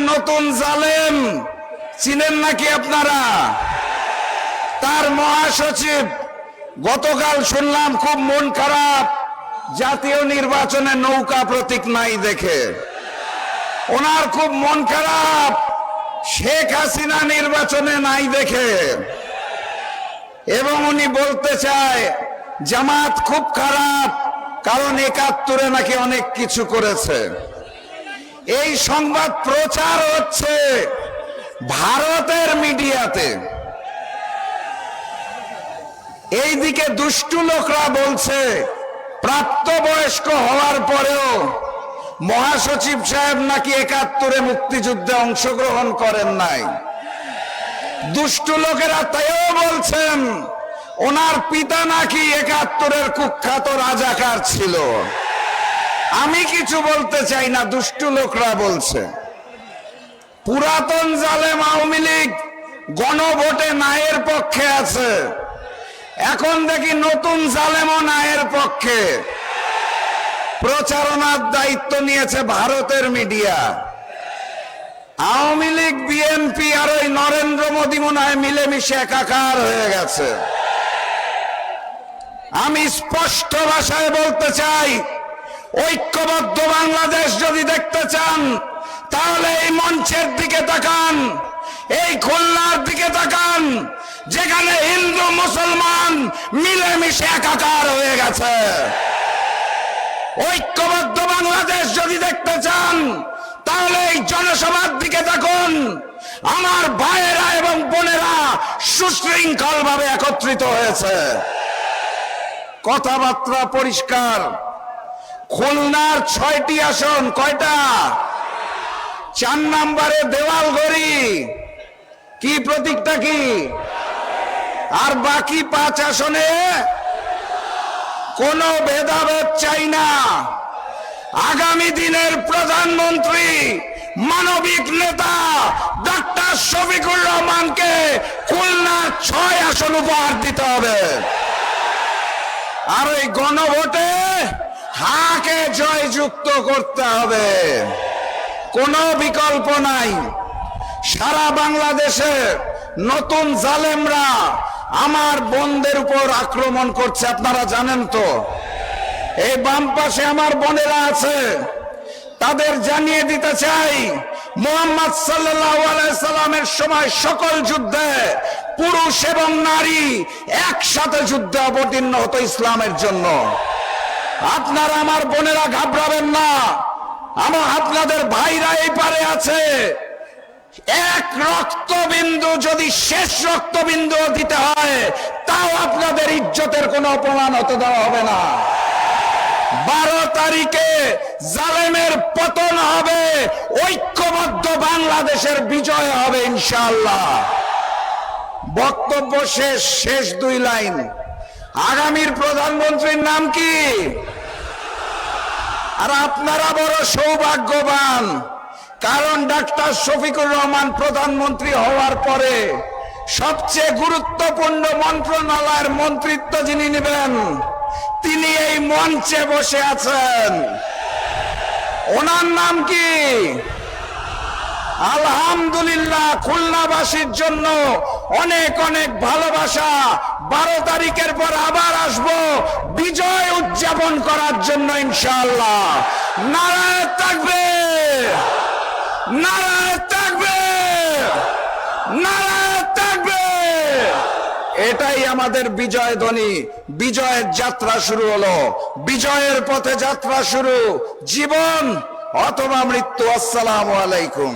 নতুন জালেম চিনেন নাকি আপনারা? তার মহাসচিব গতকাল শুনলাম খুব মন খারাপ, জাতীয় নির্বাচনে নৌকা প্রতীক নাই দেখে। ওনার খুব মন খারাপ শেখ হাসিনা নির্বাচনে নাই দেখে, এবং উনি বলতে চায় জামাত খুব খারাপ কারণ ৭১ নাকি অনেক কিছু করেছে। এই সংবাদ প্রচার হচ্ছে ভারতের মিডিয়াতে। এইদিকে দুষ্টু লোকরা বলছে প্রাপ্তবয়স্ক হওয়ার পরেও মহাসচিব সাহেব নাকি ৭১ মুক্তিযুদ্ধে অংশগ্রহণ করেন নাই। দুষ্টু লোকেরা তাইও বলছেন ওনার পিতা নাকি ৭১ কুখ্যাত রাজাকার ছিল। আমি কিছু বলতে চাই না, দুষ্টু লোকরা বলছে। পুরাতন জালেম আওয়ামী লীগ গণভোটে নায়ের পক্ষে আছে, এখন দেখি নতুন জালেমও নায়ের পক্ষে। প্রচারণার দায়িত্ব নিয়েছে ভারতের মিডিয়া। আওয়ামী লীগ বিএনপি আর ওই নরেন্দ্র মোদী মনে হয় মিলেমিশে একাকার হয়ে গেছে। আমি স্পষ্ট ভাষায় বলতে চাই, ঐক্যবদ্ধ বাংলাদেশ যদি দেখতে চান তাহলে এই মঞ্চের দিকে তাকান, এই খুলনার দিকে তাকান, যেখানে হিন্দু মুসলমান মিলেমিশে একাকার হয়ে গেছে। ঐক্যবদ্ধ বাংলাদেশ যদি দেখতে চান তাহলে এই জনসভার দিকে দেখুন। আমার ভাইয়েরা এবং বোনেরা সুশৃঙ্খল ভাবে একত্রিত হয়েছে, কথাবার্তা পরিষ্কার। খুলনার ৬টি আসন, কয়টা? ৪ নম্বরে দেওয়ালগড়ি, কি প্রতীকটা কি? আর বাকি ৫ আসনে কোনো ভেদাভেদ চাই না। আগামী দিনের প্রধানমন্ত্রী মানবিক নেতা ডক্টর শফিকুর রহমানকে খুলনার ৬ আসন উপহার দিতে হবে। আর ওই গণভোটে হাকে জয়যুক্ত করতে হবে, কোনো বিকল্প নাই। সারা বাংলাদেশে নতুন জালেমরা আমার বোনদের উপর আক্রমণ করছে, আপনারা জানেন তো। এই বাম পাশে আমার বোনেরা আছে, তাদের জানিয়ে দিতে চাই মুহাম্মদ সাল্লাল্লাহু আলাইহি সাল্লামের সময় সকল যুদ্ধে পুরুষ এবং নারী একসাথে যুদ্ধে অবতীর্ণ হতো ইসলামের জন্য। আপনারা আমার বোনেরা ঘাবড়াবেন না, আপনাদের ভাইরা এই পারে আছে। এক রক্তবিন্দু যদি শেষ রক্তবিন্দু দিতে হয় তাও আপনাদের ইজ্জতের কোনো অপমান হতে দেওয়া হবে না। 12 তারিখে জালেমের পতন হবে, ঐক্যবদ্ধ বাংলাদেশের বিজয় হবে ইনশাআল্লাহ। বক্তব্য শেষ 2 লাইন। আগামীর প্রধানমন্ত্রীর নাম কি? আর আপনারা বড় সৌভাগ্যবান, কারণ ডক্টর শফিকুর রহমান প্রধানমন্ত্রী হওয়ার পরে সবচেয়ে গুরুত্বপূর্ণ মন্ত্রণালয়ের মন্ত্রিত্ব যিনি নেবেন তিনি এই মঞ্চে বসে আছেন। ওনার নাম কি? আলহামদুলিল্লাহ, খুলনাবাসীর জন্য অনেক অনেক ভালোবাসা। 12 তারিখের পর আবার আসবো বিজয় উদযাপন করার জন্য ইনশাআল্লাহ। নারায়ে তাকবীর, নারায়ে তাকবীর, নারায়ে তাকবীর। এটাই আমাদের বিজয় ধ্বনি। বিজয়ের যাত্রা শুরু হলো, বিজয়ের পথে যাত্রা শুরু, জীবন অথবা মৃত্যু। আসসালামু আলাইকুম।